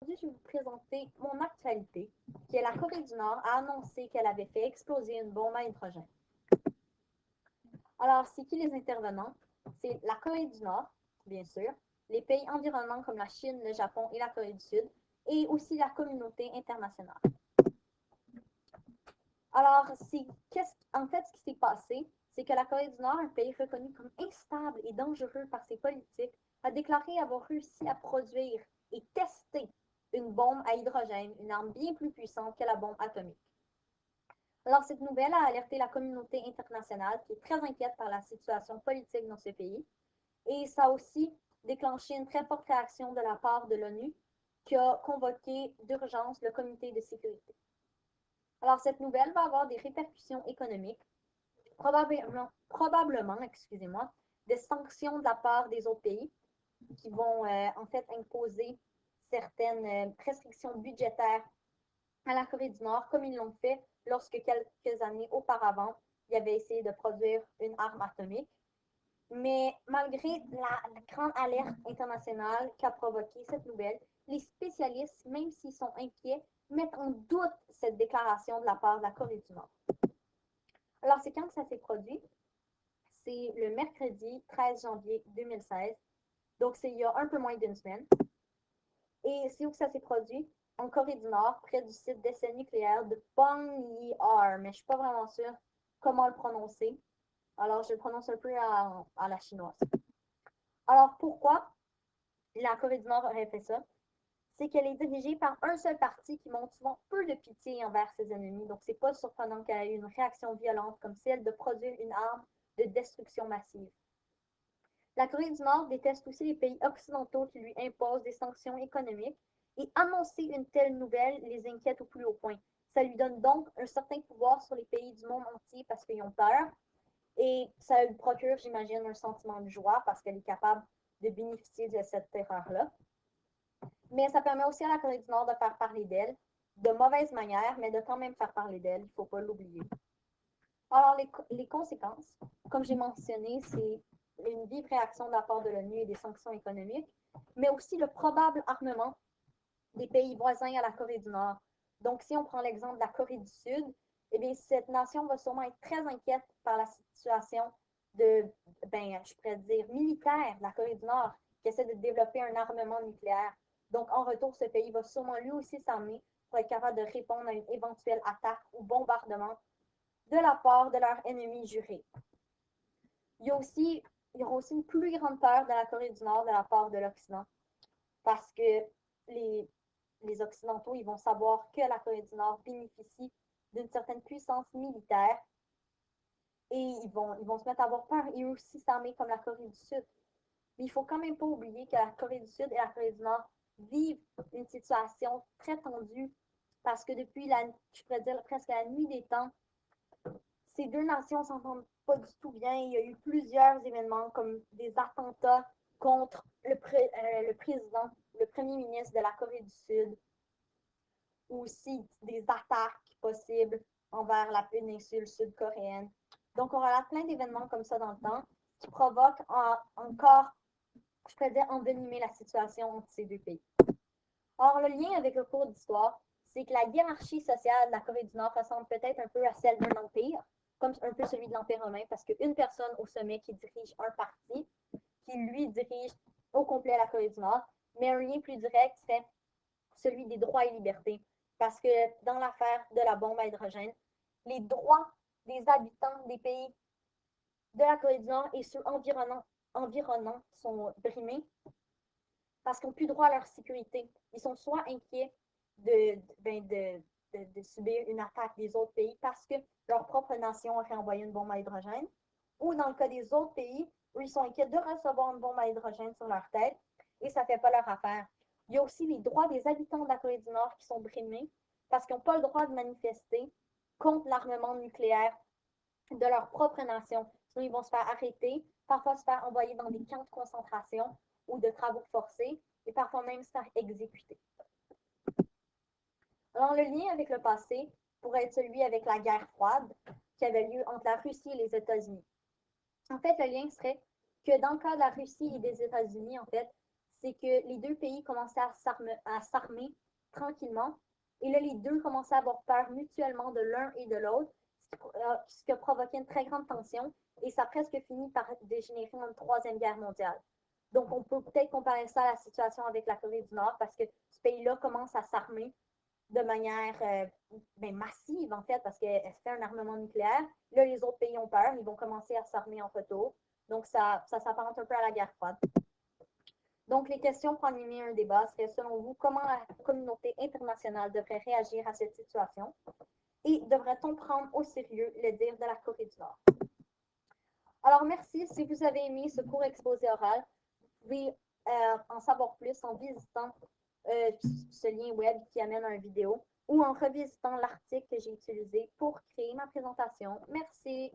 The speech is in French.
Aujourd'hui, je vais vous présenter mon actualité, qui est la Corée du Nord a annoncé qu'elle avait fait exploser une bombe à hydrogène. Alors, c'est qui les intervenants? C'est la Corée du Nord, bien sûr, les pays environnants comme la Chine, le Japon et la Corée du Sud, et aussi la communauté internationale. Alors, en fait, ce qui s'est passé, c'est que la Corée du Nord, un pays reconnu comme instable et dangereux par ses politiques, a déclaré avoir réussi à produire et tester une bombe à hydrogène, une arme bien plus puissante que la bombe atomique. Alors, cette nouvelle a alerté la communauté internationale qui est très inquiète par la situation politique dans ce pays. Et ça a aussi déclenché une très forte réaction de la part de l'ONU qui a convoqué d'urgence le comité de sécurité. Alors, cette nouvelle va avoir des répercussions économiques, probablement excusez-moi, des sanctions de la part des autres pays qui vont en fait imposer certaines restrictions budgétaires à la Corée du Nord, comme ils l'ont fait lorsque quelques années auparavant, ils avaient essayé de produire une arme atomique. Mais malgré la grande alerte internationale qu'a provoquée cette nouvelle, les spécialistes, même s'ils sont inquiets, mettent en doute cette déclaration de la part de la Corée du Nord. Alors, c'est quand que ça s'est produit? C'est le mercredi 13 janvier 2016. Donc, c'est il y a un peu moins d'une semaine. Et c'est où que ça s'est produit? En Corée du Nord, près du site d'essai nucléaire de Punggye-R, mais je ne suis pas vraiment sûre comment le prononcer. Alors, je le prononce un peu à la chinoise. Alors, pourquoi la Corée du Nord aurait fait ça? C'est qu'elle est dirigée par un seul parti qui montre souvent peu de pitié envers ses ennemis. Donc, c'est pas surprenant qu'elle ait eu une réaction violente comme celle de produire une arme de destruction massive. La Corée du Nord déteste aussi les pays occidentaux qui lui imposent des sanctions économiques et annoncer une telle nouvelle les inquiète au plus haut point. Ça lui donne donc un certain pouvoir sur les pays du monde entier parce qu'ils ont peur et ça lui procure, j'imagine, un sentiment de joie parce qu'elle est capable de bénéficier de cette terreur-là. Mais ça permet aussi à la Corée du Nord de faire parler d'elle, de mauvaise manière, mais de quand même faire parler d'elle, il ne faut pas l'oublier. Alors, les conséquences, comme j'ai mentionné, c'est une vive réaction de la part de l'ONU et des sanctions économiques, mais aussi le probable armement des pays voisins à la Corée du Nord. Donc, si on prend l'exemple de la Corée du Sud, eh bien, cette nation va sûrement être très inquiète par la situation de, je pourrais dire, militaire de la Corée du Nord, qui essaie de développer un armement nucléaire. Donc, en retour, ce pays va sûrement lui aussi s'armer pour être capable de répondre à une éventuelle attaque ou bombardement de la part de leurs ennemis jurés. Il y aura aussi une plus grande peur de la Corée du Nord de la part de l'Occident parce que les, les Occidentaux ils vont savoir que la Corée du Nord bénéficie d'une certaine puissance militaire et ils vont se mettre à avoir peur et aussi s'armer comme la Corée du Sud. Mais il ne faut quand même pas oublier que la Corée du Sud et la Corée du Nord vivent une situation très tendue parce que depuis je pourrais dire presque la nuit des temps, ces deux nations s'entendent pas du tout bien. Il y a eu plusieurs événements comme des attentats contre le président, le premier ministre de la Corée du Sud, ou aussi des attaques possibles envers la péninsule sud-coréenne. Donc, on relate plein d'événements comme ça dans le temps qui provoquent encore, je pourrais dire, envenimer la situation entre ces deux pays. Or, le lien avec le cours d'histoire, c'est que la hiérarchie sociale de la Corée du Nord ressemble peut-être un peu à celle d'un empire, comme un peu celui de l'Empire romain, parce qu'une personne au sommet qui dirige un parti, qui lui dirige au complet la Corée du Nord, mais un lien plus direct serait celui des droits et libertés. Parce que dans l'affaire de la bombe à hydrogène, les droits des habitants des pays de la Corée du Nord et ceux environnants sont brimés parce qu'ils n'ont plus droit à leur sécurité. Ils sont soit inquiets de subir une attaque des autres pays parce que leur propre nation aurait envoyé une bombe à hydrogène, ou dans le cas des autres pays, où ils sont inquiets de recevoir une bombe à hydrogène sur leur tête et ça ne fait pas leur affaire. Il y a aussi les droits des habitants de la Corée du Nord qui sont brimés parce qu'ils n'ont pas le droit de manifester contre l'armement nucléaire de leur propre nation. Sinon, ils vont se faire arrêter, parfois se faire envoyer dans des camps de concentration ou de travaux forcés, et parfois même se faire exécuter. Alors, le lien avec le passé pourrait être celui avec la guerre froide qui avait lieu entre la Russie et les États-Unis. En fait, le lien serait que dans le cas de la Russie et des États-Unis, en fait, c'est que les deux pays commençaient à s'armer tranquillement. Et là, les deux commençaient à avoir peur mutuellement de l'un et de l'autre, ce qui a provoqué une très grande tension. Et ça a presque fini par dégénérer en une troisième guerre mondiale. Donc, on peut peut-être comparer ça à la situation avec la Corée du Nord parce que ce pays-là commence à s'armer de manière massive, en fait, parce qu'elle fait un armement nucléaire. Là, les autres pays ont peur, ils vont commencer à s'armer en retour. Donc, ça s'apparente un peu à la guerre froide. Donc, les questions pour animer un débat seraient, selon vous, comment la communauté internationale devrait réagir à cette situation et devrait-on prendre au sérieux le dire de la Corée du Nord? Alors, merci. Si vous avez aimé ce court exposé oral, vous pouvez en savoir plus en visitant ce lien web qui amène à une vidéo ou en revisitant l'article que j'ai utilisé pour créer ma présentation. Merci.